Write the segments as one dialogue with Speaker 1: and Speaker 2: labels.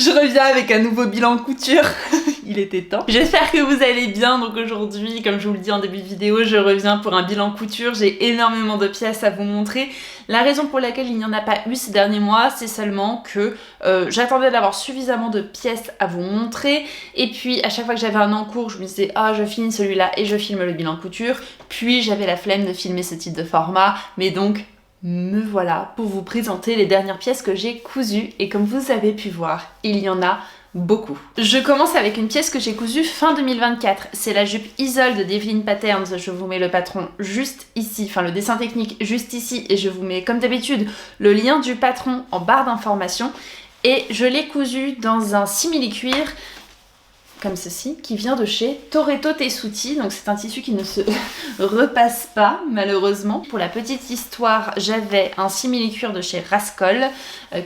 Speaker 1: Je reviens avec un nouveau bilan couture. Il était temps. J'espère que vous allez bien. Donc aujourd'hui, comme je vous le dis en début de vidéo, je reviens pour un bilan couture. J'ai énormément de pièces à vous montrer. La raison pour laquelle il n'y en a pas eu ces derniers mois, c'est seulement que j'attendais d'avoir suffisamment de pièces à vous montrer. Et puis à chaque fois que j'avais un en cours, je me disais ah je finis celui-là et je filme le bilan couture. Puis j'avais la flemme de filmer ce type de format. Mais donc me voilà pour vous présenter les dernières pièces que j'ai cousues. Et comme vous avez pu voir, il y en a beaucoup. Je commence avec une pièce que j'ai cousue fin 2024. C'est la jupe Isolde d'Evelyn Patterns. Je vous mets le patron juste ici, enfin le dessin technique juste ici. Et je vous mets comme d'habitude le lien du patron en barre d'information. Et je l'ai cousue dans un simili-cuir comme ceci, qui vient de chez Toretto Tessuti. Donc c'est un tissu qui ne se repasse pas, malheureusement. Pour la petite histoire, j'avais un simili-cuir de chez Rascol,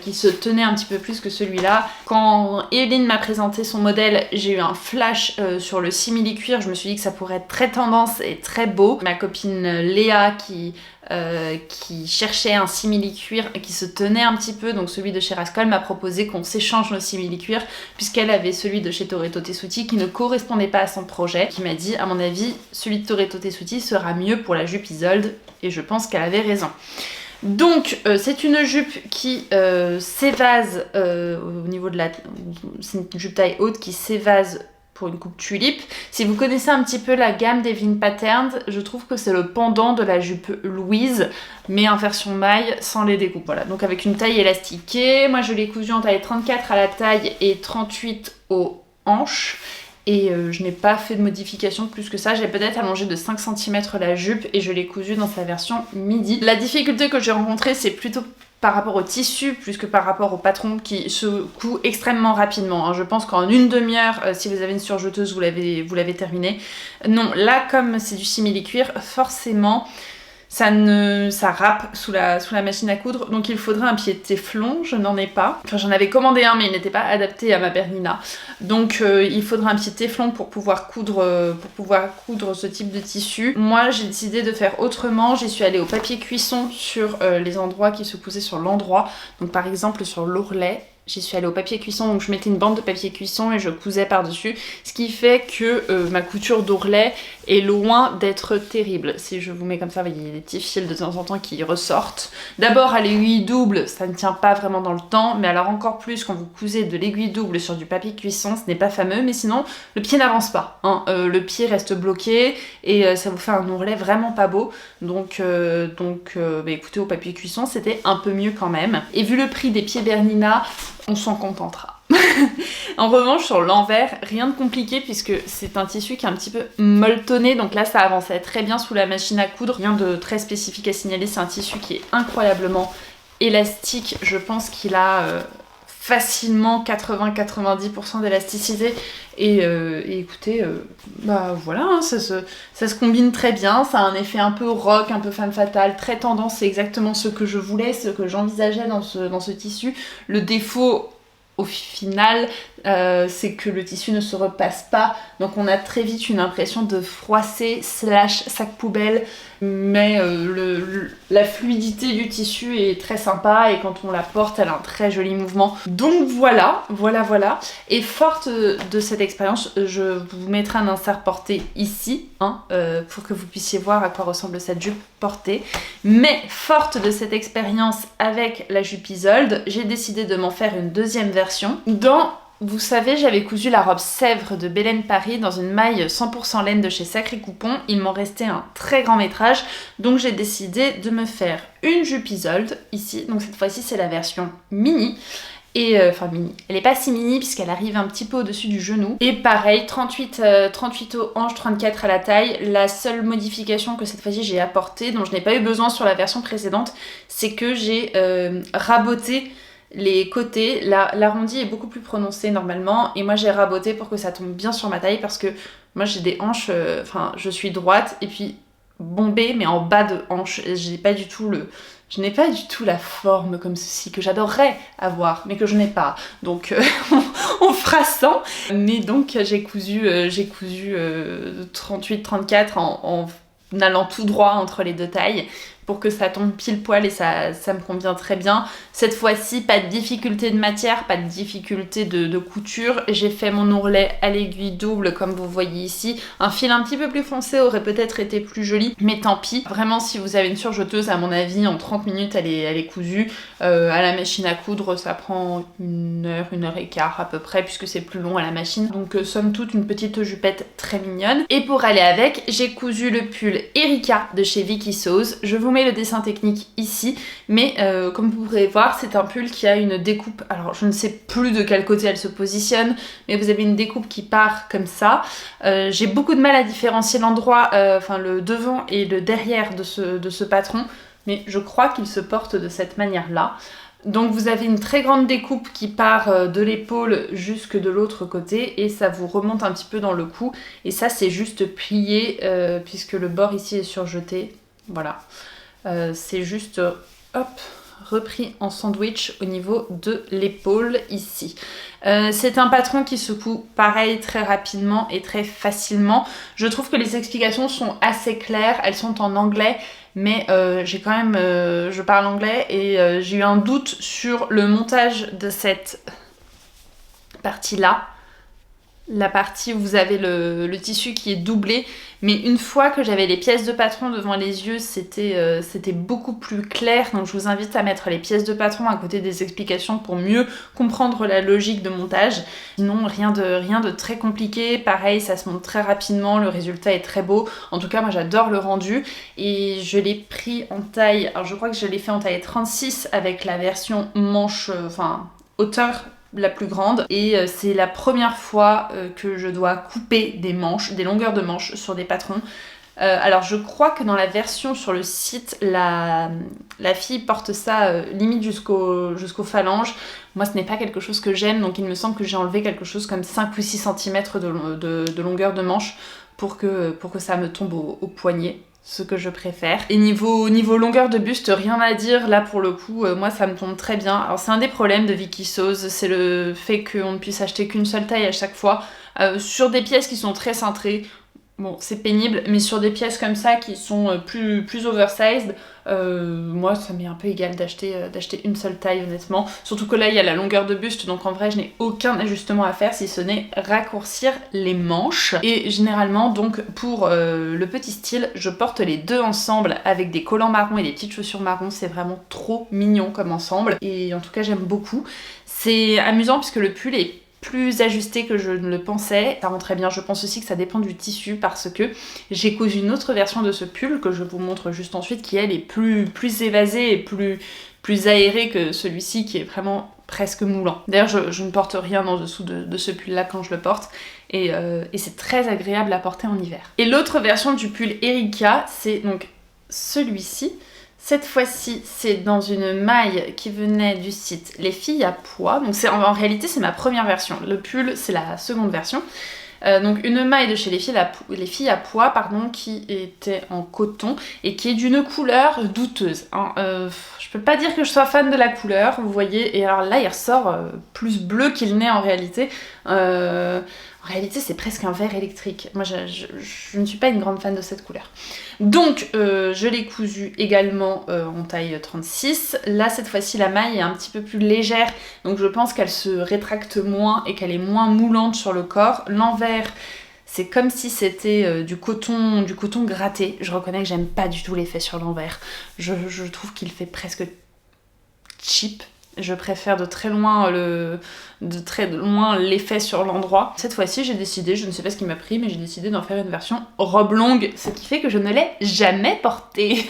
Speaker 1: qui se tenait un petit peu plus que celui-là. Quand Evelyn m'a présenté son modèle, j'ai eu un flash sur le simili-cuir. Je me suis dit que ça pourrait être très tendance et très beau. Ma copine Léa, qui cherchait un simili-cuir qui se tenait un petit peu, donc celui de chez Rascol, m'a proposé qu'on s'échange nos simili-cuir puisqu'elle avait celui de chez Toretto Tessuti qui ne correspondait pas à son projet, qui m'a dit à mon avis celui de Toretto Tessuti sera mieux pour la jupe Isolde, et je pense qu'elle avait raison. Donc c'est une jupe qui s'évase au niveau de la... c'est une jupe taille haute qui s'évase pour une coupe tulipe. Si vous connaissez un petit peu la gamme d'Evelyn Patterns, je trouve que c'est le pendant de la jupe Louise, mais en version maille sans les découpes. Voilà, donc avec une taille élastiquée. Moi je l'ai cousue en taille 34 à la taille et 38 aux hanches. Et je n'ai pas fait de modification plus que ça. J'ai peut-être allongé de 5 cm la jupe et je l'ai cousue dans sa version midi. La difficulté que j'ai rencontrée, c'est plutôt par rapport au tissu plus que par rapport au patron qui se coud extrêmement rapidement. Je pense qu'en une demi-heure, si vous avez une surjeteuse, vous l'avez terminé. Non, là comme c'est du simili-cuir, forcément ça râpe sous la machine à coudre, donc il faudrait un pied de téflon. Je n'en ai pas. Enfin j'en avais commandé un mais il n'était pas adapté à ma Bernina. Donc il faudrait un pied de téflon pour pouvoir coudre ce type de tissu. Moi j'ai décidé de faire autrement. J'y suis allée au papier cuisson sur les endroits qui se cousaient sur l'endroit. Donc par exemple sur l'ourlet, j'y suis allée au papier cuisson, donc je mettais une bande de papier cuisson et je cousais par-dessus, ce qui fait que ma couture d'ourlet est loin d'être terrible. Si je vous mets comme ça, vous voyez, il y a des petits fils de temps en temps qui ressortent. D'abord à l'aiguille double, ça ne tient pas vraiment dans le temps, mais alors encore plus quand vous cousez de l'aiguille double sur du papier cuisson, ce n'est pas fameux, mais sinon le pied n'avance pas, hein. Le pied reste bloqué et ça vous fait un ourlet vraiment pas beau. Donc écoutez, au papier cuisson c'était un peu mieux quand même. Et vu le prix des pieds Bernina, on s'en contentera. En revanche sur l'envers, rien de compliqué puisque c'est un tissu qui est un petit peu molletonné, donc là ça avançait très bien sous la machine à coudre. Rien de très spécifique à signaler, c'est un tissu qui est incroyablement élastique. Je pense qu'il a facilement 80-90% d'élasticité et écoutez, bah voilà, hein, ça se combine très bien, ça a un effet un peu rock, un peu femme fatale, très tendance, c'est exactement ce que je voulais, ce que j'envisageais dans ce tissu. Le défaut au final, c'est que le tissu ne se repasse pas, donc on a très vite une impression de froissé / sac poubelle, mais la fluidité du tissu est très sympa et quand on la porte, elle a un très joli mouvement. Donc voilà. Et forte de cette expérience, je vous mettrai un insert porté ici, hein, pour que vous puissiez voir à quoi ressemble cette jupe portée. Mais forte de cette expérience avec la jupe Isolde, j'ai décidé de m'en faire une deuxième version. Vous savez, j'avais cousu la robe Sèvres de Belen Paris dans une maille 100% laine de chez Sacré Coupon. Il m'en restait un très grand métrage, donc j'ai décidé de me faire une jupe Isolde ici. Donc cette fois-ci, c'est la version mini. Et enfin mini, elle est pas si mini puisqu'elle arrive un petit peu au-dessus du genou. Et pareil, 38 aux hanches, 34 à la taille. La seule modification que cette fois-ci j'ai apportée, dont je n'ai pas eu besoin sur la version précédente, c'est que j'ai raboté les côtés. L'arrondi est beaucoup plus prononcé normalement et moi j'ai raboté pour que ça tombe bien sur ma taille parce que moi j'ai des hanches, je suis droite et puis bombée mais en bas de hanche. Je n'ai pas du tout la forme comme ceci que j'adorerais avoir mais que je n'ai pas. Donc on fera sans. Mais donc j'ai cousu 38-34 en allant tout droit entre les deux tailles pour que ça tombe pile poil et ça me convient très bien. Cette fois-ci, pas de difficulté de matière, pas de difficulté de couture. J'ai fait mon ourlet à l'aiguille double comme vous voyez ici. Un fil un petit peu plus foncé aurait peut-être été plus joli, mais tant pis. Vraiment, si vous avez une surjeteuse, à mon avis, en 30 minutes, elle est cousue. À la machine à coudre, ça prend 1 heure et quart à peu près, puisque c'est plus long à la machine. Donc, somme toute, une petite jupette très mignonne. Et pour aller avec, j'ai cousu le pull Erika de chez Vicky Sews. Je vous mets le dessin technique ici, mais comme vous pourrez voir, c'est un pull qui a une découpe. Alors, je ne sais plus de quel côté elle se positionne, mais vous avez une découpe qui part comme ça. J'ai beaucoup de mal à différencier l'endroit, enfin le devant et le derrière de ce patron, mais je crois qu'il se porte de cette manière-là. Donc vous avez une très grande découpe qui part de l'épaule jusque de l'autre côté et ça vous remonte un petit peu dans le cou. Et ça c'est juste plié puisque le bord ici est surjeté. Voilà. C'est juste hop, repris en sandwich au niveau de l'épaule ici. C'est un patron qui se coud pareil très rapidement et très facilement. Je trouve que les explications sont assez claires, elles sont en anglais. Mais j'ai quand même, je parle anglais et j'ai eu un doute sur le montage de cette partie-là. La partie où vous avez le tissu qui est doublé, mais une fois que j'avais les pièces de patron devant les yeux, c'était beaucoup plus clair. Donc je vous invite à mettre les pièces de patron à côté des explications pour mieux comprendre la logique de montage. Sinon rien de très compliqué, pareil ça se monte très rapidement, le résultat est très beau. En tout cas moi j'adore le rendu et je l'ai pris en taille, alors je crois que je l'ai fait en taille 36 avec la version manche, enfin hauteur la plus grande et c'est la première fois que je dois couper des manches, des longueurs de manches sur des patrons. Alors je crois que dans la version sur le site, la fille porte ça limite jusqu'aux phalanges. Moi ce n'est pas quelque chose que j'aime, donc il me semble que j'ai enlevé quelque chose comme 5 ou 6 cm de longueur de manche pour que ça me tombe au poignet. Ce que je préfère. Et niveau longueur de buste, rien à dire, là pour le coup, moi ça me tombe très bien. Alors c'est un des problèmes de Vicky Sews, c'est le fait qu'on ne puisse acheter qu'une seule taille à chaque fois. Sur des pièces qui sont très cintrées, bon c'est pénible, mais sur des pièces comme ça qui sont plus oversized, moi ça m'est un peu égal d'acheter une seule taille honnêtement. Surtout que là il y a la longueur de buste, donc en vrai je n'ai aucun ajustement à faire si ce n'est raccourcir les manches. Et généralement donc pour le petit style, je porte les deux ensemble avec des collants marrons et des petites chaussures marron. C'est vraiment trop mignon comme ensemble et en tout cas j'aime beaucoup. C'est amusant puisque le pull est plus ajusté que je ne le pensais. Ça rend très bien. Je pense aussi que ça dépend du tissu parce que j'ai cousu une autre version de ce pull que je vous montre juste ensuite qui elle est plus évasée et plus aérée que celui-ci qui est vraiment presque moulant. D'ailleurs je ne porte rien en dessous de ce pull là quand je le porte et c'est très agréable à porter en hiver. Et l'autre version du pull Erika c'est donc celui-ci. Cette fois-ci, c'est dans une maille qui venait du site Les Filles à Pois. Donc en réalité, c'est ma première version. Le pull, c'est la seconde version. Donc une maille de chez Les Filles à Pois, pardon, qui était en coton et qui est d'une couleur douteuse. Hein. Je peux pas dire que je sois fan de la couleur, vous voyez. Et alors là, il ressort plus bleu qu'il n'est en réalité. En réalité, c'est presque un vert électrique. Moi, je ne suis pas une grande fan de cette couleur. Donc, je l'ai cousu également en taille 36. Là, cette fois-ci, la maille est un petit peu plus légère. Donc, je pense qu'elle se rétracte moins et qu'elle est moins moulante sur le corps. L'envers, c'est comme si c'était du coton gratté. Je reconnais que j'aime pas du tout l'effet sur l'envers. Je trouve qu'il fait presque cheap. Je préfère de très loin l'effet sur l'endroit. Cette fois-ci, j'ai décidé, je ne sais pas ce qui m'a pris, mais j'ai décidé d'en faire une version robe longue, ce qui fait que je ne l'ai jamais portée.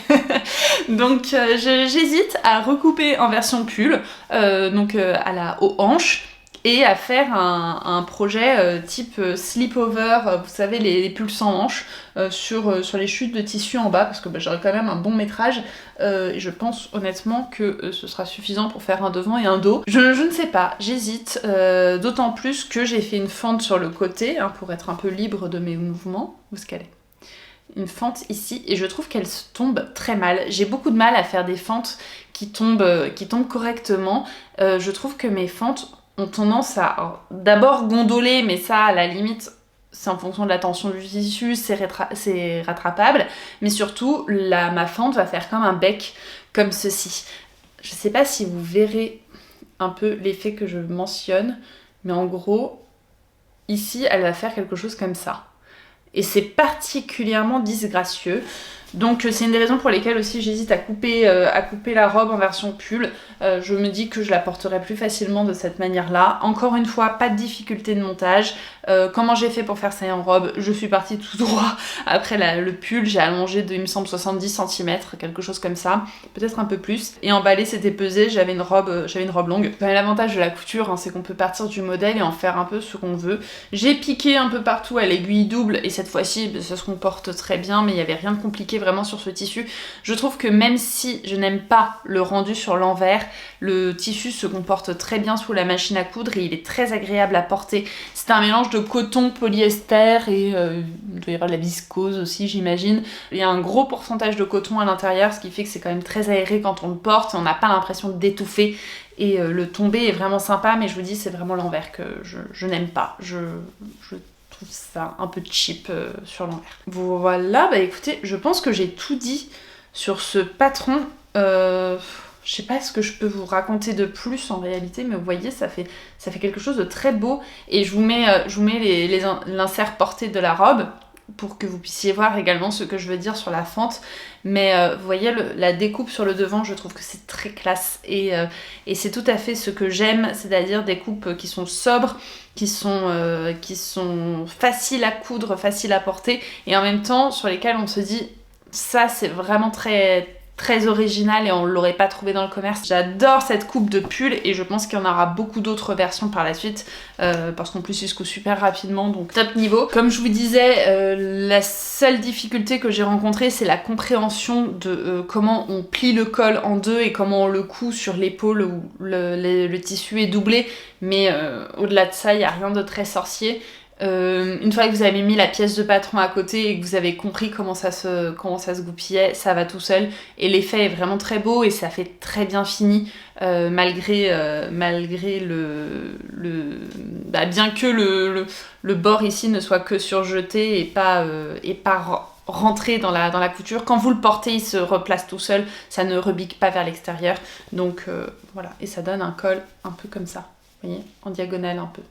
Speaker 1: Donc j'hésite à recouper en version pull, aux hanches, et à faire un projet type slip-over, vous savez les pulls sans manches, sur les chutes de tissu en bas, parce que j'aurai quand même un bon métrage, et je pense honnêtement que ce sera suffisant pour faire un devant et un dos. Je ne sais pas, j'hésite, d'autant plus que j'ai fait une fente sur le côté, hein, pour être un peu libre de mes mouvements. Où est-ce qu'elle est ? Une fente ici, et je trouve qu'elle se tombe très mal. J'ai beaucoup de mal à faire des fentes qui tombent correctement. Je trouve que mes fentes ont tendance à d'abord gondoler, mais ça à la limite c'est en fonction de la tension du tissu, c'est rattrapable, mais surtout ma fente va faire comme un bec, comme ceci. Je sais pas si vous verrez un peu l'effet que je mentionne, mais en gros, ici, elle va faire quelque chose comme ça. Et c'est particulièrement disgracieux. Donc c'est une des raisons pour lesquelles aussi j'hésite à couper la robe en version pull. Je me dis que je la porterai plus facilement de cette manière-là. Encore une fois, pas de difficulté de montage. Comment j'ai fait pour faire ça en robe? Je suis partie tout droit après le pull. J'ai allongé de, il me semble, 70 cm, quelque chose comme ça. Peut-être un peu plus. Et emballé, c'était pesé. J'avais une robe longue. L'avantage de la couture, hein, c'est qu'on peut partir du modèle et en faire un peu ce qu'on veut. J'ai piqué un peu partout à l'aiguille double et cette fois-ci, ça se comporte très bien, mais il n'y avait rien de compliqué vraiment sur ce tissu. Je trouve que même si je n'aime pas le rendu sur l'envers, le tissu se comporte très bien sous la machine à coudre et il est très agréable à porter. C'est un mélange de coton, polyester et il doit y avoir de la viscose aussi, j'imagine. Il y a un gros pourcentage de coton à l'intérieur, ce qui fait que c'est quand même très aéré quand on le porte, on n'a pas l'impression d'étouffer. Et le tombé est vraiment sympa, mais je vous dis, c'est vraiment l'envers que je n'aime pas. Je trouve ça un peu cheap sur l'envers. Voilà, bah écoutez, je pense que j'ai tout dit sur ce patron. Je sais pas ce que je peux vous raconter de plus en réalité, mais vous voyez, ça fait quelque chose de très beau. Et je vous mets l'insert porté de la robe pour que vous puissiez voir également ce que je veux dire sur la fente. Mais vous voyez, la découpe sur le devant, je trouve que c'est très classe. Et c'est tout à fait ce que j'aime, c'est-à-dire des coupes qui sont sobres, qui sont faciles à coudre, faciles à porter, et en même temps sur lesquelles on se dit, ça c'est vraiment très très original et on l'aurait pas trouvé dans le commerce. J'adore cette coupe de pull et je pense qu'il y en aura beaucoup d'autres versions par la suite parce qu'en plus il se coud super rapidement, donc top niveau. Comme je vous disais, la seule difficulté que j'ai rencontrée, c'est la compréhension de comment on plie le col en deux et comment on le coud sur l'épaule où le tissu est doublé, mais au-delà de ça, il n'y a rien de très sorcier. Une fois que vous avez mis la pièce de patron à côté et que vous avez compris comment ça se goupillait, ça va tout seul et l'effet est vraiment très beau et ça fait très bien fini malgré bien que le bord ici ne soit que surjeté et pas rentré dans la couture. Quand vous le portez, il se replace tout seul, ça ne rebique pas vers l'extérieur, donc voilà, et ça donne un col un peu comme ça, vous voyez, en diagonale un peu.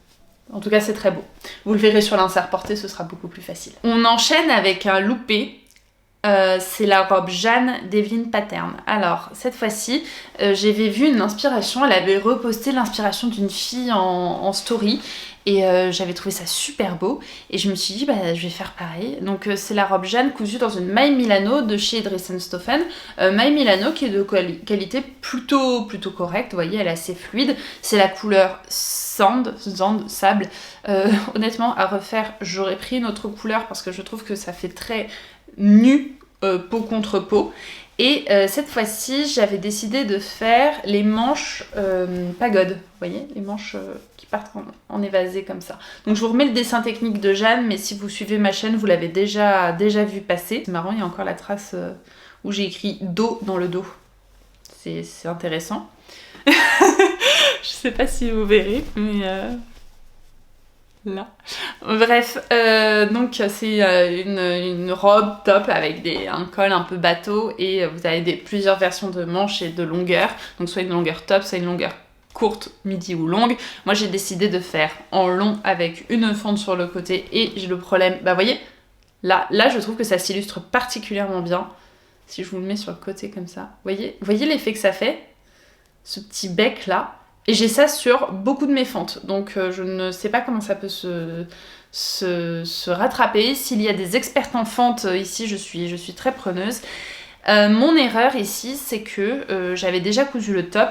Speaker 1: En tout cas, c'est très beau. Vous le verrez sur l'insert porté, ce sera beaucoup plus facile. On enchaîne avec un loupé. C'est la robe Jeanne d'Evelyn Pattern. Alors, cette fois-ci, j'avais vu une inspiration. Elle avait reposté l'inspiration d'une fille en story. Et j'avais trouvé ça super beau. Et je me suis dit, bah, je vais faire pareil. Donc, c'est la robe Jeanne cousue dans une maille Milano de chez Dressenstoffen. Maille Milano qui est de qualité plutôt correcte. Vous voyez, elle est assez fluide. C'est la couleur sable. Honnêtement, à refaire, j'aurais pris une autre couleur parce que je trouve que ça fait très nu, peau contre peau. Et cette fois-ci, j'avais décidé de faire les manches pagode. Vous voyez, les manches qui partent en évasé comme ça. Donc je vous remets le dessin technique de Jeanne, mais si vous suivez ma chaîne, vous l'avez déjà vu passer. C'est marrant, il y a encore la trace où j'ai écrit dos dans le dos. C'est intéressant. Je sais pas si vous verrez, mais... là. Bref, donc c'est une robe top avec un col un peu bateau et vous avez plusieurs versions de manches et de longueur. Donc soit une longueur top, soit une longueur courte, midi ou longue. Moi j'ai décidé de faire en long avec une fente sur le côté et j'ai le problème, bah vous voyez, là je trouve que ça s'illustre particulièrement bien. Si je vous le mets sur le côté comme ça, vous voyez l'effet que ça fait? Ce petit bec là. Et j'ai ça sur beaucoup de mes fentes, donc je ne sais pas comment ça peut se rattraper. S'il y a des expertes en fente ici, je suis très preneuse. Mon erreur ici, c'est que j'avais déjà cousu le top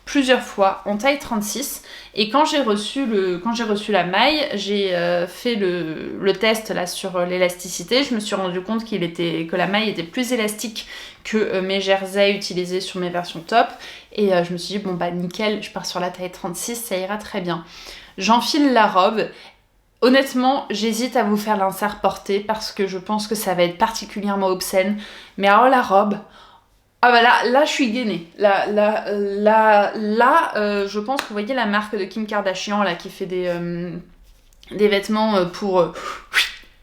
Speaker 1: plusieurs fois en taille 36 et quand j'ai reçu la maille, j'ai fait le test là sur l'élasticité. Je me suis rendu compte que la maille était plus élastique que mes jerseys utilisés sur mes versions top et je me suis dit bon bah nickel, je pars sur la taille 36, ça ira très bien. J'enfile la robe. Honnêtement, j'hésite à vous faire l'insert porté parce que je pense que ça va être particulièrement obscène, mais alors la robe, ah bah là je suis gainée. Là, je pense que vous voyez la marque de Kim Kardashian là qui fait des des vêtements pour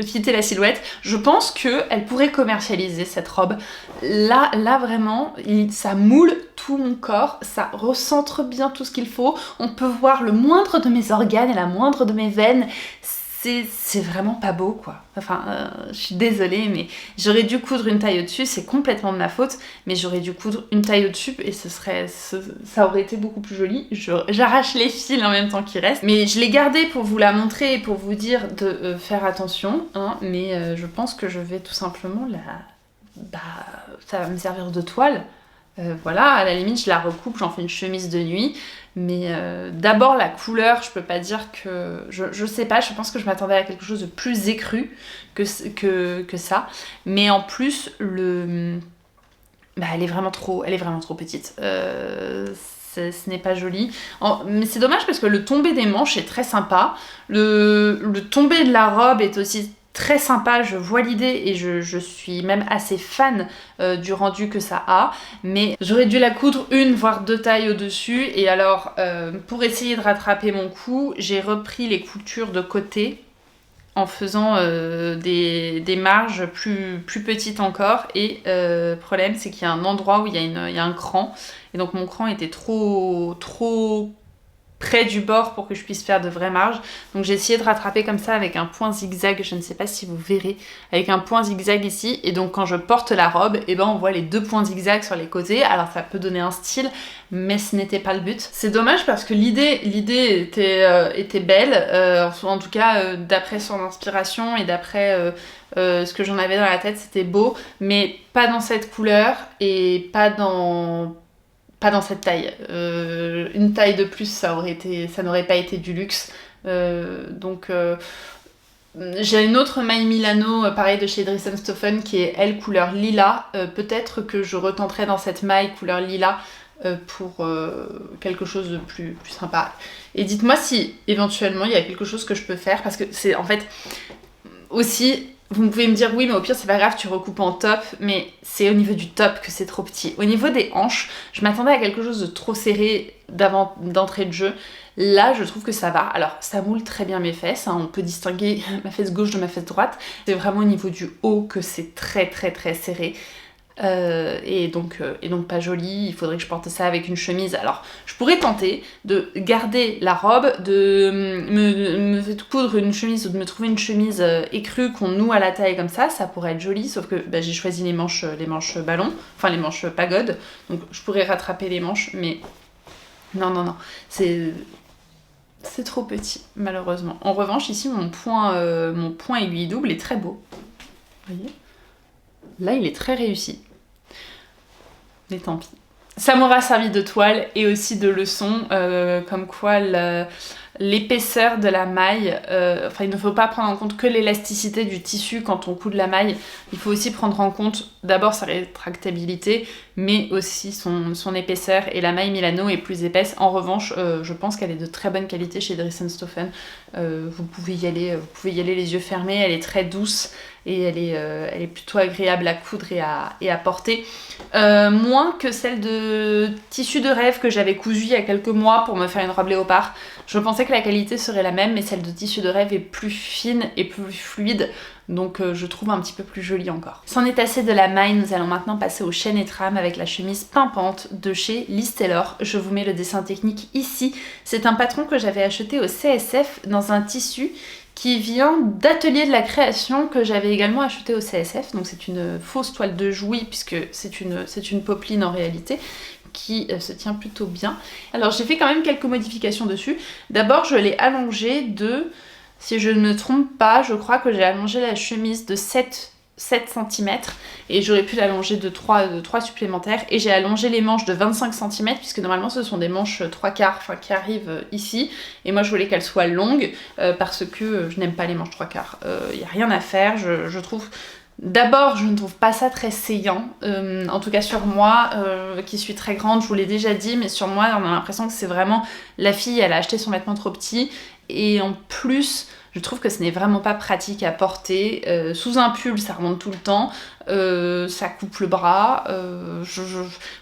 Speaker 1: fitter la silhouette. Je pense qu'elle pourrait commercialiser cette robe. Là vraiment, ça moule tout mon corps, ça recentre bien tout ce qu'il faut. On peut voir le moindre de mes organes et la moindre de mes veines. C'est vraiment pas beau quoi. Enfin, je suis désolée, mais j'aurais dû coudre une taille au-dessus, c'est complètement de ma faute, mais j'aurais dû coudre une taille au-dessus et ça aurait été beaucoup plus joli. J'arrache les fils en même temps qu'il reste, mais je l'ai gardée pour vous la montrer et pour vous dire de faire attention, hein, mais je pense que je vais tout simplement ça va me servir de toile. Voilà, à la limite je la recoupe, j'en fais une chemise de nuit, mais d'abord la couleur, je peux pas dire que... Je sais pas, je pense que je m'attendais à quelque chose de plus écru que ça, mais en plus, elle est vraiment trop petite. Ce n'est pas joli. Mais c'est dommage parce que le tombé des manches est très sympa, le tombé de la robe est aussi très sympa, je vois l'idée et je suis même assez fan du rendu que ça a, mais j'aurais dû la coudre une voire deux tailles au-dessus, et alors pour essayer de rattraper mon coup, j'ai repris les coutures de côté en faisant des marges plus petites encore, et le problème c'est qu'il y a un endroit où il y a un cran, et donc mon cran était trop près du bord pour que je puisse faire de vraies marges. Donc j'ai essayé de rattraper comme ça avec un point zigzag, je ne sais pas si vous verrez, avec un point zigzag ici, et donc quand je porte la robe, et on voit les deux points zigzag sur les côtés, alors ça peut donner un style, mais ce n'était pas le but. C'est dommage parce que l'idée était belle, en tout cas d'après son inspiration et d'après ce que j'en avais dans la tête, c'était beau, mais pas dans cette couleur et pas dans cette taille. Une taille de plus, ça n'aurait pas été du luxe. J'ai une autre maille Milano, pareil de chez Dries & Stoffen, qui est elle couleur lilas. Peut-être que je retenterai dans cette maille couleur lilas pour quelque chose de plus sympa. Et dites-moi si éventuellement il y a quelque chose que je peux faire, parce que c'est en fait aussi... Vous pouvez me dire oui, mais au pire c'est pas grave, tu recoupes en top, mais c'est au niveau du top que c'est trop petit. Au niveau des hanches, je m'attendais à quelque chose de trop serré d'entrée de jeu. Là, je trouve que ça va. Alors, ça moule très bien mes fesses, hein. On peut distinguer ma fesse gauche de ma fesse droite. C'est vraiment au niveau du haut que c'est très serré. Et donc pas joli, il faudrait que je porte ça avec une chemise. Alors je pourrais tenter de garder la robe, de me coudre une chemise ou de me trouver une chemise écrue qu'on noue à la taille comme ça pourrait être joli, sauf que j'ai choisi les manches ballon, enfin les manches pagode, donc je pourrais rattraper les manches, mais non, c'est trop petit malheureusement. En revanche ici mon point aiguille double est très beau, vous voyez. Là, il est très réussi. Mais tant pis. Ça m'aura servi de toile et aussi de leçon, comme quoi l'épaisseur de la maille, il ne faut pas prendre en compte que l'élasticité du tissu quand on coud de la maille, il faut aussi prendre en compte d'abord sa rétractabilité, mais aussi son épaisseur, et la maille Milano est plus épaisse. En revanche, je pense qu'elle est de très bonne qualité chez Dries & Stoffen, vous pouvez y aller les yeux fermés, elle est très douce, et elle est plutôt agréable à coudre et à porter. Moins que celle de tissu de rêve que j'avais cousu il y a quelques mois pour me faire une robe léopard. Je pensais que la qualité serait la même, mais celle de tissu de rêve est plus fine et plus fluide, donc je trouve un petit peu plus jolie encore. C'en est assez de la maille, nous allons maintenant passer aux chaînes et trames avec la chemise pimpante de chez Liz Taylor. Je vous mets le dessin technique ici. C'est un patron que j'avais acheté au CSF dans un tissu qui vient d'Atelier de la Création, que j'avais également acheté au CSF. Donc c'est une fausse toile de Jouy, puisque c'est une popeline en réalité, qui se tient plutôt bien. Alors j'ai fait quand même quelques modifications dessus. D'abord je l'ai allongée si je ne me trompe pas, je crois que j'ai allongé la chemise de 7 cm, et j'aurais pu l'allonger de 3 supplémentaires, et j'ai allongé les manches de 25 cm, puisque normalement ce sont des manches 3/4 qui arrivent ici, et moi je voulais qu'elles soient longues parce que je n'aime pas les manches 3/4. Il n'y a rien à faire, je trouve. D'abord, je ne trouve pas ça très saillant, en tout cas sur moi, qui suis très grande, je vous l'ai déjà dit, mais sur moi, on a l'impression que c'est vraiment la fille, elle a acheté son vêtement trop petit, Et en plus, je trouve que ce n'est vraiment pas pratique à porter. Sous un pull, ça remonte tout le temps. Ça coupe le bras.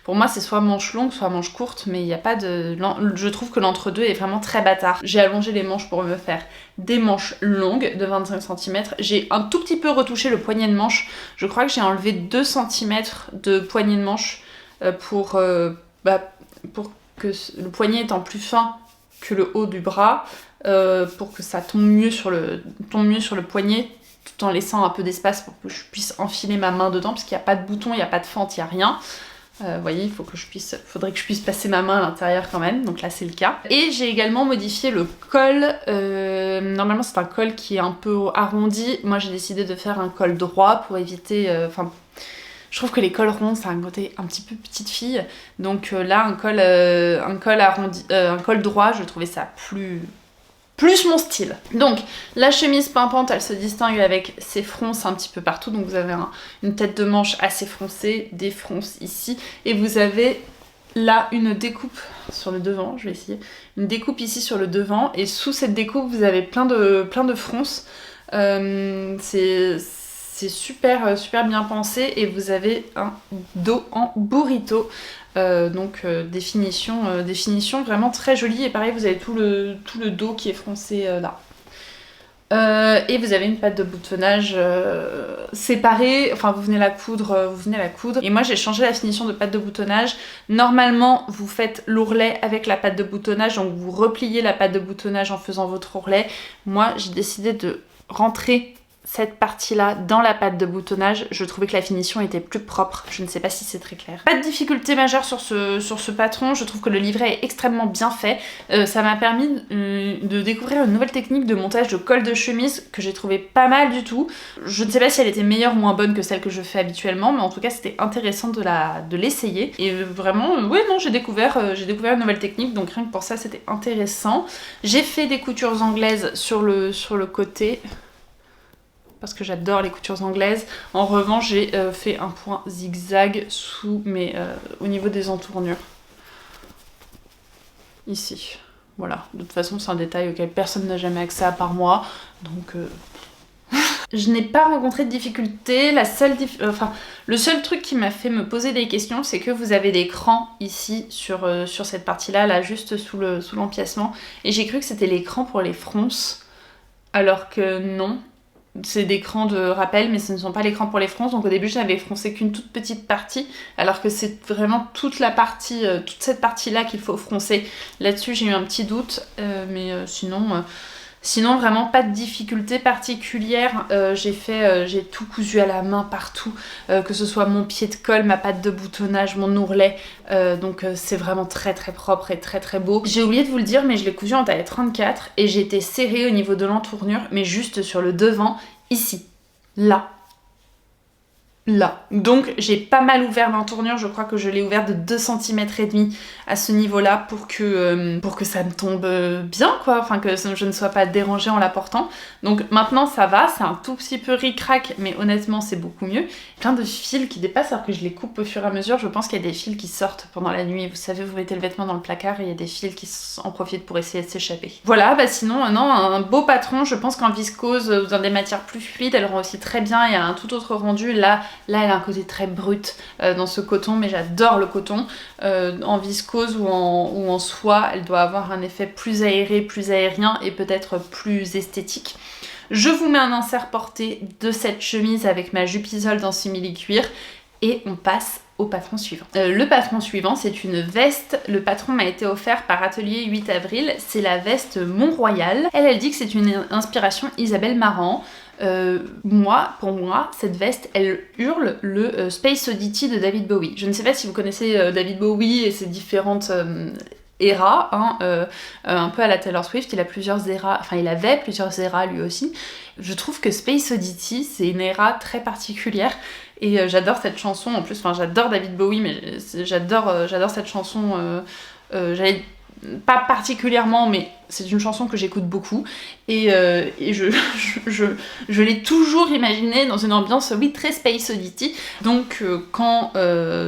Speaker 1: Pour moi, c'est soit manche longue, soit manche courte, mais il n'y a pas de... Je trouve que l'entre-deux est vraiment très bâtard. J'ai allongé les manches pour me faire des manches longues de 25 cm. J'ai un tout petit peu retouché le poignet de manche. Je crois que j'ai enlevé 2 cm de poignet de manche pour que le poignet étant plus fin que le haut du bras, pour que ça tombe mieux sur le poignet, tout en laissant un peu d'espace pour que je puisse enfiler ma main dedans, parce qu'il n'y a pas de bouton, il n'y a pas de fente, il n'y a rien. Vous voyez, faudrait que je puisse passer ma main à l'intérieur quand même, donc là c'est le cas. Et j'ai également modifié le col. Normalement c'est un col qui est un peu arrondi. Moi j'ai décidé de faire un col droit pour éviter... je trouve que les cols ronds, ça a un côté un petit peu petite fille. Donc là, un col arrondi, un col droit, je trouvais ça plus mon style. Donc, la chemise pimpante, elle se distingue avec ses fronces un petit peu partout. Donc vous avez une tête de manche assez froncée, des fronces ici. Et vous avez là une découpe sur le devant, je vais essayer. Une découpe ici sur le devant. Et sous cette découpe, vous avez plein de fronces. C'est super bien pensé et vous avez un dos en burrito. Définition vraiment très jolie. Et pareil, vous avez tout le dos qui est froncé là. Et vous avez une patte de boutonnage séparée, enfin vous venez la coudre. Et moi j'ai changé la finition de patte de boutonnage. Normalement vous faites l'ourlet avec la patte de boutonnage, donc vous repliez la patte de boutonnage en faisant votre ourlet. Moi j'ai décidé de rentrer cette partie-là dans la patte de boutonnage. Je trouvais que la finition était plus propre. Je ne sais pas si c'est très clair. Pas de difficulté majeure sur ce patron. Je trouve que le livret est extrêmement bien fait. Ça m'a permis de découvrir une nouvelle technique de montage de col de chemise que j'ai trouvé pas mal du tout. Je ne sais pas si elle était meilleure ou moins bonne que celle que je fais habituellement, mais en tout cas c'était intéressant de l'essayer. Et vraiment, j'ai découvert une nouvelle technique, donc rien que pour ça c'était intéressant. J'ai fait des coutures anglaises sur le côté, parce que j'adore les coutures anglaises. En revanche, j'ai fait un point zigzag au niveau des entournures. Ici. Voilà. De toute façon, c'est un détail auquel personne n'a jamais accès à part moi. Donc... Je n'ai pas rencontré de difficulté. Le seul truc qui m'a fait me poser des questions, c'est que vous avez des crans ici sur cette partie-là, là, juste sous l'empiècement. Et j'ai cru que c'était les crans pour les fronces. Alors que non. C'est des crans de rappel, mais ce ne sont pas les crans pour les fronces. Donc au début, je n'avais froncé qu'une toute petite partie, alors que c'est vraiment toute cette partie-là qu'il faut froncer. Là-dessus, j'ai eu un petit doute, mais sinon, vraiment pas de difficulté particulière. J'ai tout cousu à la main partout, que ce soit mon pied de colle, ma patte de boutonnage, mon ourlet. Donc c'est vraiment très très propre et très très beau. J'ai oublié de vous le dire, mais je l'ai cousu en taille 34 et j'ai été serrée au niveau de l'entournure, mais juste sur le devant, ici, là. Donc j'ai pas mal ouvert l'entournure, je crois que je l'ai ouverte de 2 cm et demi à ce niveau-là pour que ça me tombe bien, quoi, enfin que je ne sois pas dérangée en la portant. Donc maintenant ça va, c'est un tout petit peu ric-rac, mais honnêtement c'est beaucoup mieux. Plein de fils qui dépassent alors que je les coupe au fur et à mesure. Je pense qu'il y a des fils qui sortent pendant la nuit. Vous savez, vous mettez le vêtement dans le placard et il y a des fils qui en profitent pour essayer de s'échapper. Voilà, sinon un beau patron. Je pense qu'en viscose ou dans des matières plus fluides, elle rend aussi très bien. Il y a un tout autre rendu. Là elle a un côté très brut dans ce coton, mais j'adore le coton. En viscose ou en soie, elle doit avoir un effet plus aéré, plus aérien et peut-être plus esthétique. Je vous mets un insert porté de cette chemise avec ma jupe isole dans simili-cuir et on passe au patron suivant. Le patron suivant, c'est une veste. Le patron m'a été offert par Atelier 8 avril. C'est la veste Mont-Royal. Elle dit que c'est une inspiration Isabelle Marant. Pour moi, cette veste, elle hurle le Space Oddity de David Bowie. Je ne sais pas si vous connaissez David Bowie et ses différentes eras, un peu à la Taylor Swift. Il avait plusieurs eras lui aussi. Je trouve que Space Oddity, c'est une era très particulière. Et j'adore cette chanson, en plus, j'adore David Bowie, mais j'adore cette chanson, pas particulièrement, mais c'est une chanson que j'écoute beaucoup, et je l'ai toujours imaginée dans une ambiance, oui, très Space Oddity. Donc quand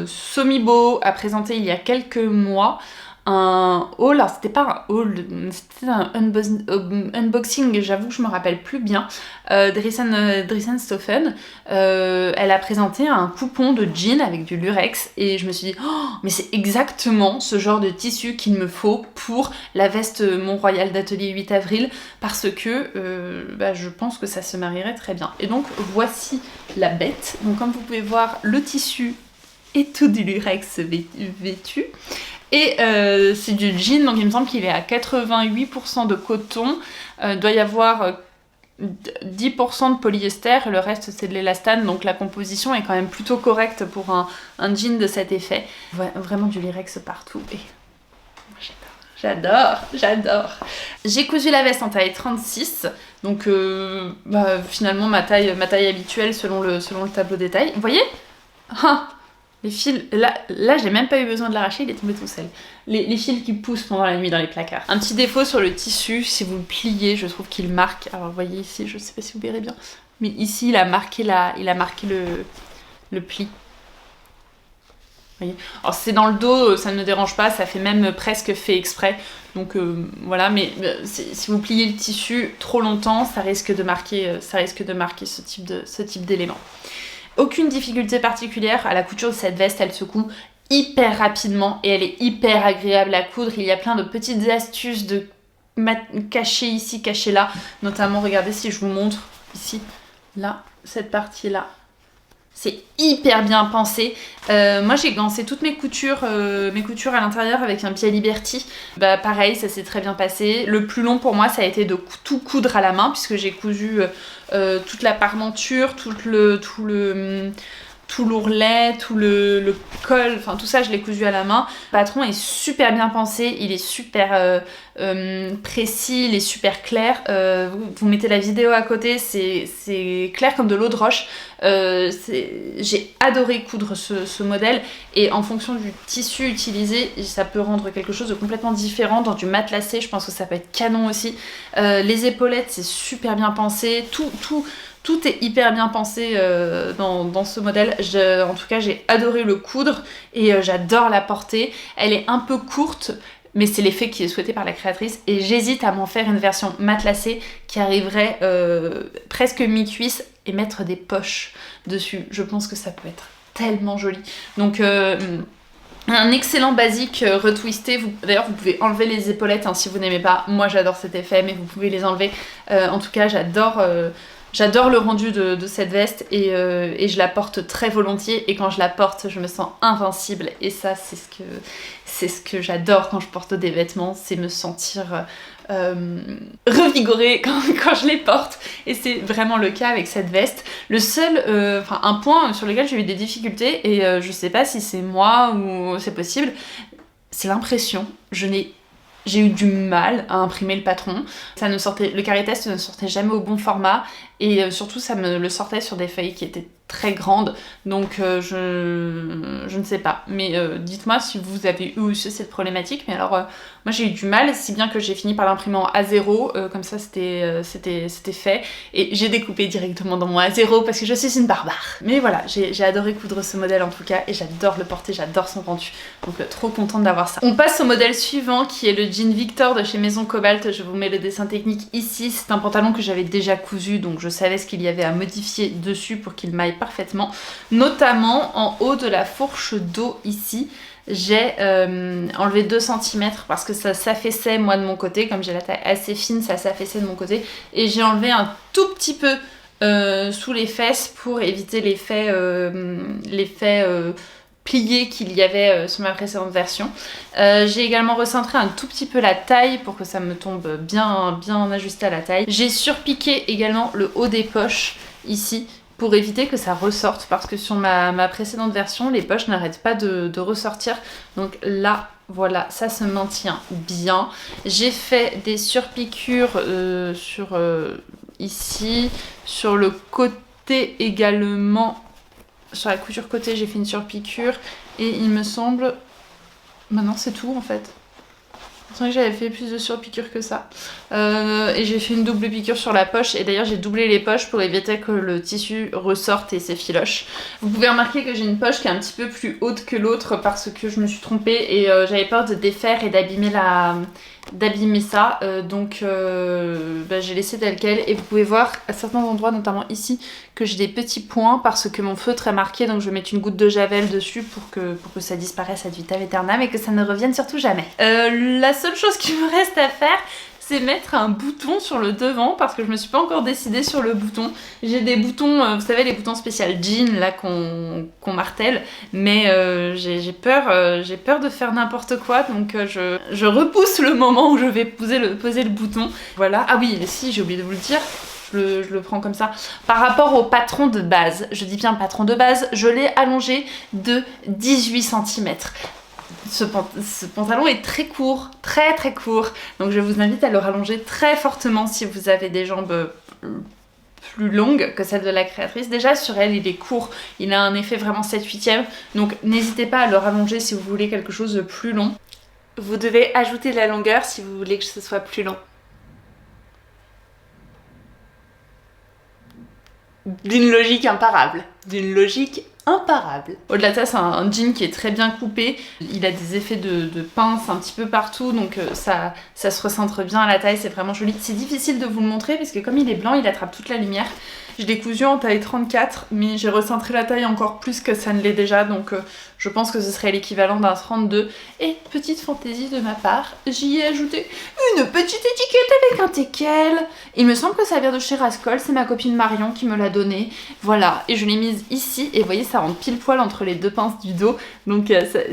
Speaker 1: Somibo a présenté il y a quelques mois un haul, alors c'était pas un haul, c'était un unboxing, j'avoue que je me rappelle plus bien, Drissen Stoffen, elle a présenté un coupon de jean avec du lurex et je me suis dit, oh, mais c'est exactement ce genre de tissu qu'il me faut pour la veste Mont-Royal d'Atelier 8 avril parce que je pense que ça se marierait très bien. Et donc voici la bête. Donc comme vous pouvez voir, le tissu est tout du lurex vêtu. Et c'est du jean, donc il me semble qu'il est à 88% de coton. Doit y avoir 10% de polyester, et le reste c'est de l'élastane, donc la composition est quand même plutôt correcte pour un jean de cet effet. Vraiment du lurex partout. Et j'adore. J'ai cousu la veste en taille 36, donc finalement ma taille habituelle selon le tableau des tailles. Vous voyez les fils, là j'ai même pas eu besoin de l'arracher, il est tombé tout seul. Les fils qui poussent pendant la nuit dans les placards. Un petit défaut sur le tissu, si vous le pliez, je trouve qu'il marque. Alors vous voyez ici, je sais pas si vous verrez bien, mais ici il a marqué le pli. Vous voyez. Alors c'est dans le dos, ça ne me dérange pas, ça fait même presque fait exprès. Donc voilà, mais si vous pliez le tissu trop longtemps, ça risque de marquer ce type d'élément. Aucune difficulté particulière à la couture de cette veste, elle se coud hyper rapidement et elle est hyper agréable à coudre. Il y a plein de petites astuces de cacher ici, cacher là. Notamment, regardez si je vous montre ici, là, cette partie-là. C'est hyper bien pensé. Moi j'ai gancé toutes mes coutures à l'intérieur avec un pied Liberty. Pareil, ça s'est très bien passé. Le plus long pour moi ça a été de tout coudre à la main puisque j'ai cousu toute la parmenture, tout l'ourlet, tout le col, enfin tout ça je l'ai cousu à la main. Le patron est super bien pensé, il est super précis, il est super clair. Vous mettez la vidéo à côté, c'est clair comme de l'eau de roche. J'ai adoré coudre ce modèle et en fonction du tissu utilisé, ça peut rendre quelque chose de complètement différent. Dans du matelassé, je pense que ça peut être canon aussi. Les épaulettes, c'est super bien pensé. Tout est hyper bien pensé dans ce modèle. En tout cas, j'ai adoré le coudre et j'adore la porter. Elle est un peu courte, mais c'est l'effet qui est souhaité par la créatrice. Et j'hésite à m'en faire une version matelassée qui arriverait presque mi-cuisse et mettre des poches dessus. Je pense que ça peut être tellement joli. Donc un excellent basique retwisté. D'ailleurs, vous pouvez enlever les épaulettes si vous n'aimez pas. Moi, j'adore cet effet, mais vous pouvez les enlever. En tout cas, j'adore le rendu de cette veste et je la porte très volontiers et quand je la porte je me sens invincible et ça c'est ce que j'adore quand je porte des vêtements, c'est me sentir revigorée quand je les porte et c'est vraiment le cas avec cette veste. Le seul, un point sur lequel j'ai eu des difficultés et je sais pas si c'est moi ou c'est possible, c'est l'impression. J'ai eu du mal à imprimer le patron. Le carré test ne sortait jamais au bon format et surtout ça me le sortait sur des feuilles qui étaient très grandes. Donc je ne sais pas. Mais dites-moi si vous avez eu aussi cette problématique. Mais alors moi j'ai eu du mal, si bien que j'ai fini par l'imprimer en A0. Comme ça c'était fait. Et j'ai découpé directement dans mon A0 parce que je suis une barbare. Mais voilà, j'ai adoré coudre ce modèle en tout cas et j'adore le porter, j'adore son rendu. Donc trop contente d'avoir ça. On passe au modèle suivant qui est le jean Victor de chez Maison Cobalt. Je vous mets le dessin technique ici. C'est un pantalon que j'avais déjà cousu donc je savais ce qu'il y avait à modifier dessus pour qu'il m'aille parfaitement. Notamment en haut de la fourche dos ici. J'ai enlevé 2 cm parce que ça s'affaissait moi de mon côté. Comme j'ai la taille assez fine, ça s'affaissait de mon côté. Et j'ai enlevé un tout petit peu sous les fesses pour éviter l'effet plié qu'il y avait sur ma précédente version. J'ai également recentré un tout petit peu la taille pour que ça me tombe bien ajusté à la taille. J'ai surpiqué également le haut des poches ici pour éviter que ça ressorte parce que sur ma précédente version les poches n'arrêtent pas de ressortir. Donc là voilà, ça se maintient bien. J'ai fait des surpiqûres ici, sur le côté également. Sur la couture côté, j'ai fait une surpiqûre et il me semble... Maintenant, c'est tout en fait. C'est vrai que j'avais fait plus de surpiqûres que ça. Et j'ai fait une double piqûre sur la poche. Et d'ailleurs, j'ai doublé les poches pour éviter que le tissu ressorte et s'effiloche. Vous pouvez remarquer que j'ai une poche qui est un petit peu plus haute que l'autre parce que je me suis trompée et j'avais peur de défaire et d'abîmer ça. Donc j'ai laissé tel quel. Et vous pouvez voir à certains endroits, notamment ici, que j'ai des petits points parce que mon feutre est marqué. Donc je vais mettre une goutte de javel dessus pour que ça disparaisse ad vitam aeternam et que ça ne revienne surtout jamais. La seule chose qu'il me reste à faire, c'est mettre un bouton sur le devant parce que je me suis pas encore décidée sur le bouton. J'ai des boutons, vous savez les boutons spécial jean là qu'on martèle, mais j'ai peur de faire n'importe quoi, donc je repousse le moment où je vais poser le bouton. Voilà. Ah oui, si, j'ai oublié de vous le dire. Je le prends comme ça. Par rapport au patron de base, je dis bien patron de base, je l'ai allongé de 18 cm. Ce pantalon est très court, très très court, donc je vous invite à le rallonger très fortement si vous avez des jambes plus longues que celles de la créatrice. Déjà sur elle il est court, il a un effet vraiment 7/8e, donc n'hésitez pas à le rallonger si vous voulez quelque chose de plus long. Vous devez ajouter de la longueur si vous voulez que ce soit plus long. D'une logique imparable. D'une logique imparable. Au-delà de ça, c'est un jean qui est très bien coupé. Il a des effets de pince un petit peu partout, donc ça se recentre bien à la taille, c'est vraiment joli. C'est difficile de vous le montrer parce que comme il est blanc, il attrape toute la lumière. Je l'ai cousu en taille 34, mais j'ai recentré la taille encore plus que ça ne l'est déjà, donc je pense que ce serait l'équivalent d'un 32. Et petite fantaisie de ma part, j'y ai ajouté une petite étiquette avec un teckel. Il me semble que ça vient de chez Rascol, c'est ma copine Marion qui me l'a donné. Voilà, et je l'ai mise ici, et vous voyez, ça rentre pile poil entre les deux pinces du dos, donc c'est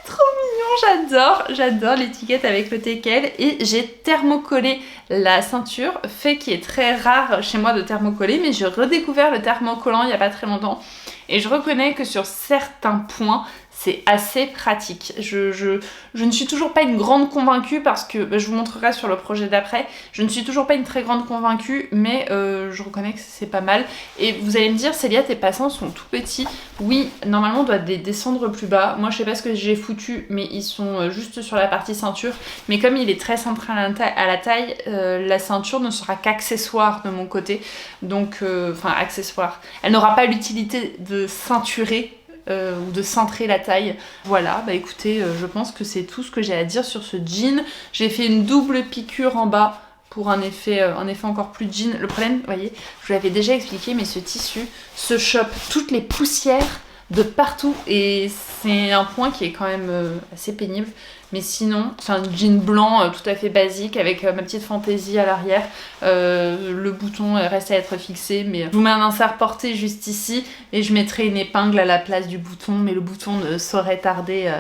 Speaker 1: trop mignon, j'adore l'étiquette avec le teckel. Et j'ai thermocollé la ceinture, fait qui est très rare chez moi de thermocoller, mais j'ai redécouvert le thermocollant il n'y a pas très longtemps et je reconnais que sur certains points c'est assez pratique. Je ne suis toujours pas une grande convaincue parce que, je vous montrerai sur le projet d'après, je ne suis toujours pas une très grande convaincue, mais je reconnais que c'est pas mal. Et vous allez me dire, Célia, tes passants sont tout petits. Oui, normalement on doit les descendre plus bas. Moi je sais pas ce que j'ai foutu, mais ils sont juste sur la partie ceinture. Mais comme il est très centré à la taille, la ceinture ne sera qu'accessoire de mon côté. Donc, enfin accessoire. Elle n'aura pas l'utilité de ceinturer ou de centrer la taille. Voilà, bah écoutez, je pense que c'est tout ce que j'ai à dire sur ce jean. J'ai fait une double piqûre en bas pour un effet encore plus jean. Le problème, vous voyez, je vous l'avais déjà expliqué, mais ce tissu se chope toutes les poussières de partout et c'est un point qui est quand même assez pénible. Mais sinon, c'est un jean blanc tout à fait basique avec ma petite fantaisie à l'arrière. Le bouton reste à être fixé, mais je vous mets un insert porté juste ici et je mettrai une épingle à la place du bouton, mais le bouton ne saurait tarder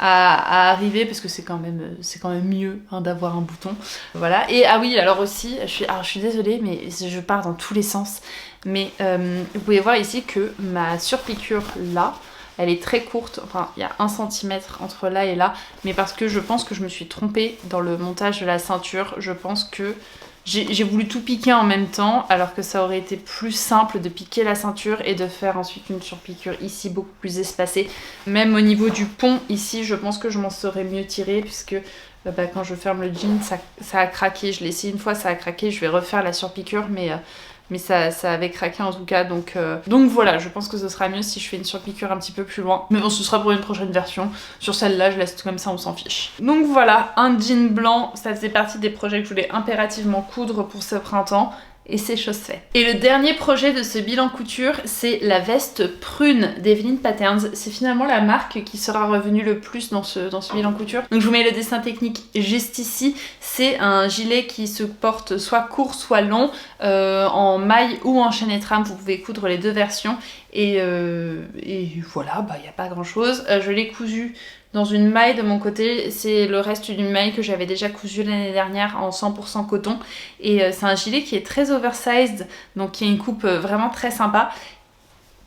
Speaker 1: à arriver parce que c'est quand même mieux d'avoir un bouton. Voilà. Et ah oui, alors aussi, je suis désolée, mais je pars dans tous les sens. Mais vous pouvez voir ici que ma surpiqûre là, elle est très courte, enfin il y a 1 cm entre là et là, mais parce que je pense que je me suis trompée dans le montage de la ceinture. Je pense que j'ai voulu tout piquer en même temps, alors que ça aurait été plus simple de piquer la ceinture et de faire ensuite une surpiqûre ici beaucoup plus espacée. Même au niveau du pont ici, je pense que je m'en serais mieux tirée puisque quand je ferme le jean, ça a craqué. Je l'ai essayé une fois, ça a craqué, je vais refaire la surpiqûre, mais ça avait craqué en tout cas, donc voilà, je pense que ce sera mieux si je fais une surpiqûre un petit peu plus loin. Mais bon, ce sera pour une prochaine version. Sur celle-là, je laisse tout comme ça, on s'en fiche. Donc voilà, un jean blanc, ça faisait partie des projets que je voulais impérativement coudre pour ce printemps. Et c'est chose faite. Et le dernier projet de ce bilan couture, c'est la veste prune d'Evelyn Patterns. C'est finalement la marque qui sera revenue le plus dans ce bilan couture. Donc je vous mets le dessin technique juste ici. C'est un gilet qui se porte soit court, soit long, en maille ou en chaîne et trame. Vous pouvez coudre les deux versions. Et voilà, il n'y a pas grand chose. Je l'ai cousu dans une maille de mon côté, c'est le reste d'une maille que j'avais déjà cousue l'année dernière en 100% coton. Et c'est un gilet qui est très oversized, donc qui a une coupe vraiment très sympa.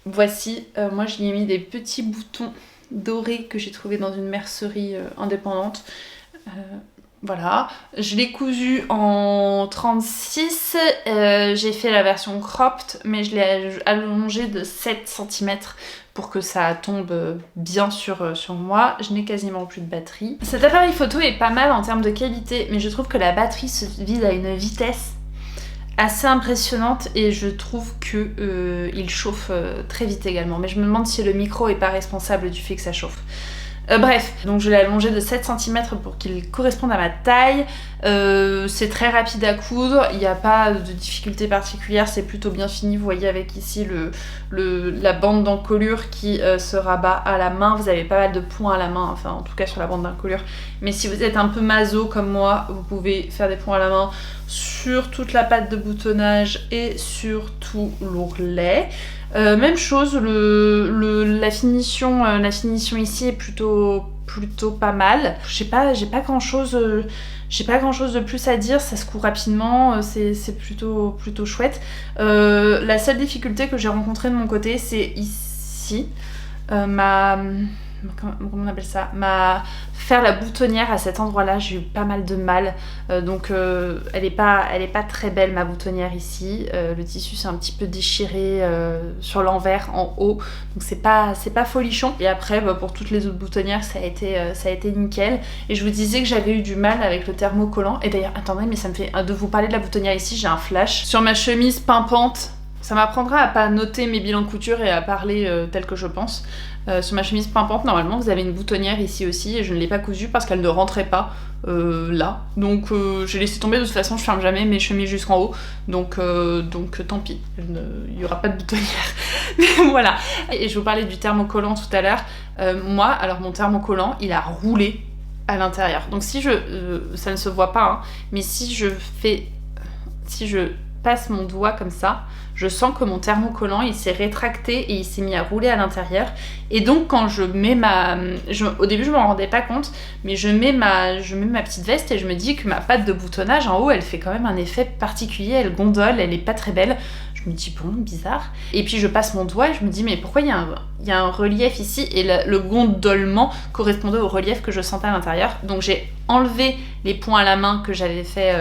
Speaker 1: Voici, moi j'y ai mis des petits boutons dorés que j'ai trouvés dans une mercerie indépendante. Voilà, je l'ai cousu en 36, j'ai fait la version cropped, mais je l'ai allongé de 7 cm pour que ça tombe bien sur moi. Je n'ai quasiment plus de batterie. Cet appareil photo est pas mal en termes de qualité, mais je trouve que la batterie se vide à une vitesse assez impressionnante et je trouve que il chauffe très vite également. Mais je me demande si le micro est pas responsable du fait que ça chauffe. Bref, donc je l'ai allongé de 7 cm pour qu'il corresponde à ma taille. C'est très rapide à coudre, il n'y a pas de difficulté particulière, c'est plutôt bien fini. Vous voyez avec ici la bande d'encolure qui se rabat à la main. Vous avez pas mal de points à la main, enfin en tout cas sur la bande d'encolure. Mais si vous êtes un peu maso comme moi, vous pouvez faire des points à la main sur toute la patte de boutonnage et sur tout l'ourlet. Même chose, la finition ici est plutôt pas mal. J'ai pas grand chose de plus à dire, ça se coud rapidement, c'est plutôt chouette. La seule difficulté que j'ai rencontrée de mon côté, c'est ici, comment on appelle ça, faire la boutonnière à cet endroit là, j'ai eu pas mal de mal, donc elle est pas très belle ma boutonnière ici. Le tissu s'est un petit peu déchiré sur l'envers en haut, donc c'est pas folichon. Et après pour toutes les autres boutonnières ça a été nickel. Et je vous disais que j'avais eu du mal avec le thermocollant, et d'ailleurs attendez, mais ça me fait de vous parler de la boutonnière ici, j'ai un flash sur ma chemise pimpante. Ça m'apprendra à pas noter mes bilans de couture et à parler tel que je pense. Sur ma chemise pimpante, normalement, vous avez une boutonnière ici aussi et je ne l'ai pas cousue parce qu'elle ne rentrait pas là. Donc j'ai laissé tomber, de toute façon je ferme jamais mes chemises jusqu'en haut. Donc tant pis, il n'y aura pas de boutonnière. Mais voilà. Et je vous parlais du thermocollant tout à l'heure. Moi, alors mon thermocollant, il a roulé à l'intérieur. Donc si ça ne se voit pas, hein, mais si je passe mon doigt comme ça, je sens que mon thermocollant il s'est rétracté et il s'est mis à rouler à l'intérieur. Et donc quand je mets au début je m'en rendais pas compte, mais je mets ma petite veste et je me dis que ma patte de boutonnage en haut elle fait quand même un effet particulier, elle gondole, elle est pas très belle. Je me dis bon, bizarre. Et puis je passe mon doigt et je me dis mais pourquoi il y a un relief ici, et le gondolement correspondait au relief que je sentais à l'intérieur. Donc j'ai enlevé les points à la main que j'avais fait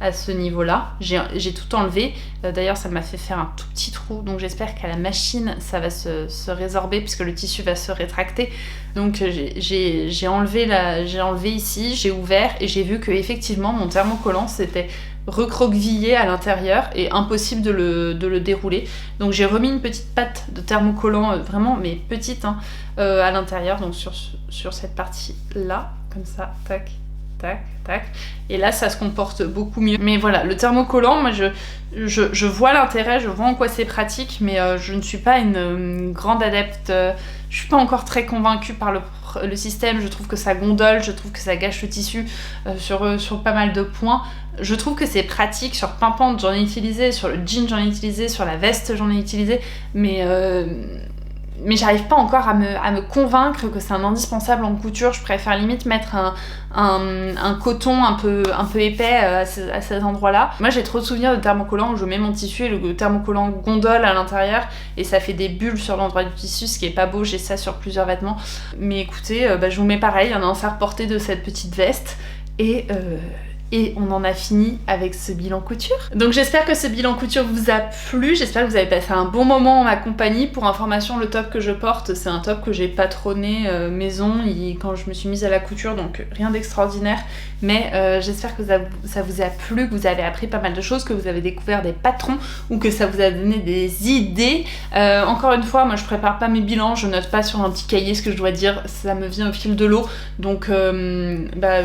Speaker 1: à ce niveau-là. J'ai tout enlevé. D'ailleurs ça m'a fait faire un tout petit trou, donc j'espère qu'à la machine ça va se résorber puisque le tissu va se rétracter. Donc j'ai enlevé ici, j'ai ouvert et j'ai vu que effectivement mon thermocollant s'était recroquevillé à l'intérieur et impossible de le dérouler. Donc j'ai remis une petite patte de thermocollant, vraiment mais petite, hein, à l'intérieur, donc sur cette partie là, comme ça, tac, tac, tac. Et là ça se comporte beaucoup mieux. Mais voilà, le thermocollant, moi je vois l'intérêt, je vois en quoi c'est pratique, mais je ne suis pas une grande adepte, je suis pas encore très convaincue par le système. Je trouve que ça gondole, je trouve que ça gâche le tissu sur pas mal de points. Je trouve que c'est pratique, sur pimpante j'en ai utilisé, sur le jean j'en ai utilisé, sur la veste j'en ai utilisé, mais j'arrive pas encore à me convaincre que c'est un indispensable en couture. Je préfère limite mettre un coton un peu épais à ces endroits-là. Moi j'ai trop de souvenirs de thermocollant où je mets mon tissu et le thermocollant gondole à l'intérieur et ça fait des bulles sur l'endroit du tissu, ce qui est pas beau. J'ai ça sur plusieurs vêtements. Mais écoutez, je vous mets pareil, un insert porté de cette petite veste et on en a fini avec ce bilan couture. Donc j'espère que ce bilan couture vous a plu, j'espère que vous avez passé un bon moment en ma compagnie. Pour information, le top que je porte, c'est un top que j'ai patronné maison quand je me suis mise à la couture, donc rien d'extraordinaire. Mais j'espère que ça vous a plu, que vous avez appris pas mal de choses, que vous avez découvert des patrons ou que ça vous a donné des idées. Encore une fois, moi je prépare pas mes bilans, je note pas sur un petit cahier ce que je dois dire, ça me vient au fil de l'eau. Donc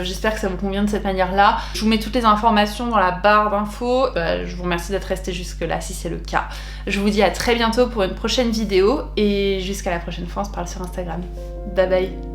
Speaker 1: j'espère que ça vous convient de cette manière-là. Je vous mets toutes les informations dans la barre d'infos. Je vous remercie d'être resté jusque là si c'est le cas. Je vous dis à très bientôt pour une prochaine vidéo et jusqu'à la prochaine fois, on se parle sur Instagram. Bye bye.